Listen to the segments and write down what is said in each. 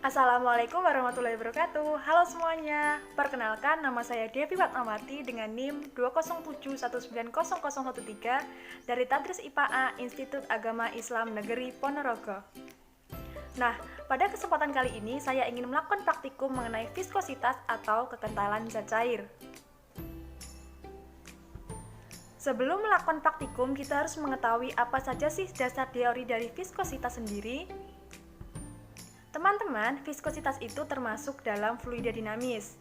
Assalamualaikum warahmatullahi wabarakatuh. Halo semuanya. Perkenalkan, nama saya Devi Fatmawati dengan NIM 207190013 dari Tadris IPA A Institut Agama Islam Negeri Ponorogo. Nah, pada kesempatan kali ini saya ingin melakukan praktikum mengenai viskositas atau kekentalan zat cair. Sebelum melakukan praktikum, kita harus mengetahui apa saja sih dasar teori dari viskositas sendiri. Teman-teman, viskositas itu termasuk dalam fluida dinamis.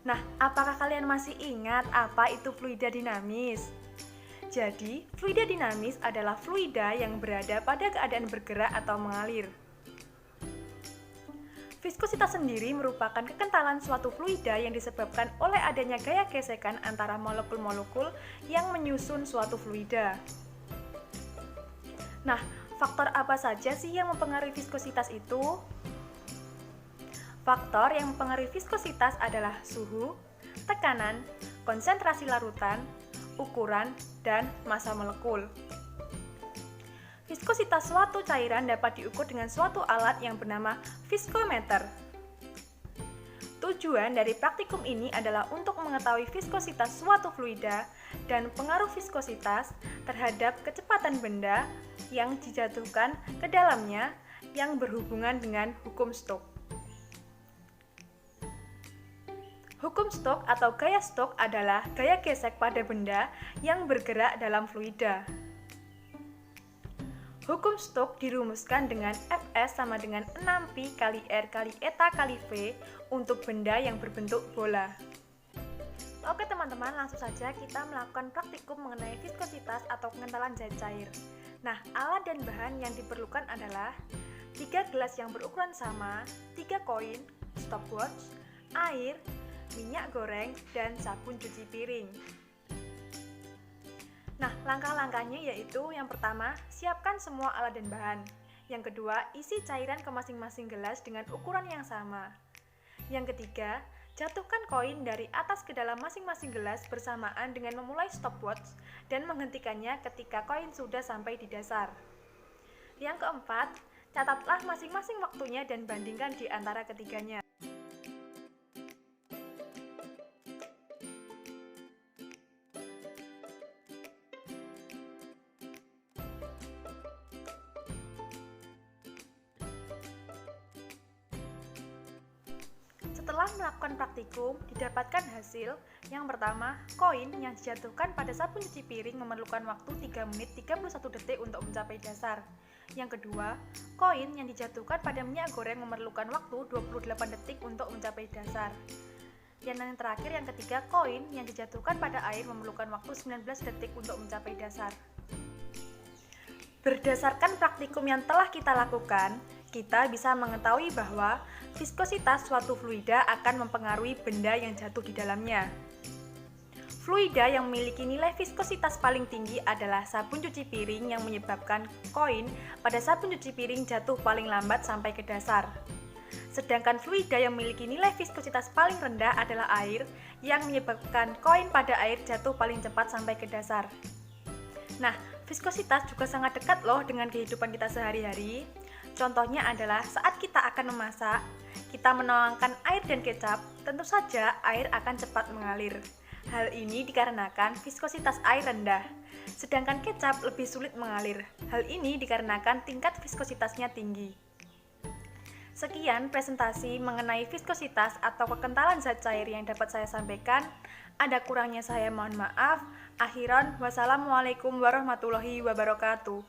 Nah, apakah kalian masih ingat apa itu fluida dinamis? Jadi, fluida dinamis adalah fluida yang berada pada keadaan bergerak atau mengalir. Viskositas sendiri merupakan kekentalan suatu fluida yang disebabkan oleh adanya gaya gesekan antara molekul-molekul yang menyusun suatu fluida. Nah, faktor apa saja sih yang mempengaruhi viskositas itu? Faktor yang mempengaruhi viskositas adalah suhu, tekanan, konsentrasi larutan, ukuran, dan massa molekul. Viskositas suatu cairan dapat diukur dengan suatu alat yang bernama viskometer. Tujuan dari praktikum ini adalah untuk mengetahui viskositas suatu fluida dan pengaruh viskositas terhadap kecepatan benda yang dijatuhkan ke dalamnya yang berhubungan dengan hukum Stokes. Hukum Stokes atau gaya Stokes adalah gaya gesek pada benda yang bergerak dalam fluida. Hukum Stokes dirumuskan dengan Fs sama dengan 6pi kali R kali eta kali V untuk benda yang berbentuk bola. Oke teman-teman, langsung saja kita melakukan praktikum mengenai viskositas atau kekentalan zat cair. Nah, alat dan bahan yang diperlukan adalah 3 gelas yang berukuran sama, 3 koin, stopwatch, air, minyak goreng, dan sabun cuci piring. Nah, langkah-langkahnya yaitu yang pertama, siapkan semua alat dan bahan. Yang kedua, isi cairan ke masing-masing gelas dengan ukuran yang sama. Yang ketiga, jatuhkan koin dari atas ke dalam masing-masing gelas bersamaan dengan memulai stopwatch dan menghentikannya ketika koin sudah sampai di dasar. Yang keempat, catatlah masing-masing waktunya dan bandingkan di antara ketiganya. Setelah melakukan praktikum, didapatkan hasil. Yang pertama, koin yang dijatuhkan pada sabun cuci piring memerlukan waktu 3 menit 31 detik untuk mencapai dasar. Yang kedua, koin yang dijatuhkan pada minyak goreng memerlukan waktu 28 detik untuk mencapai dasar. Dan yang terakhir, yang ketiga, koin yang dijatuhkan pada air memerlukan waktu 19 detik untuk mencapai dasar. Berdasarkan praktikum yang telah kita lakukan, kita bisa mengetahui bahwa viskositas suatu fluida akan mempengaruhi benda yang jatuh di dalamnya. Fluida yang memiliki nilai viskositas paling tinggi adalah sabun cuci piring yang menyebabkan koin pada sabun cuci piring jatuh paling lambat sampai ke dasar. Sedangkan fluida yang memiliki nilai viskositas paling rendah adalah air yang menyebabkan koin pada air jatuh paling cepat sampai ke dasar. Nah, viskositas juga sangat dekat loh dengan kehidupan kita sehari-hari. Contohnya adalah saat kita akan memasak, kita menuangkan air dan kecap, tentu saja air akan cepat mengalir. Hal ini dikarenakan viskositas air rendah, sedangkan kecap lebih sulit mengalir. Hal ini dikarenakan tingkat viskositasnya tinggi. Sekian presentasi mengenai viskositas atau kekentalan zat cair yang dapat saya sampaikan. Ada kurangnya saya mohon maaf. Akhiran, wassalamualaikum warahmatullahi wabarakatuh.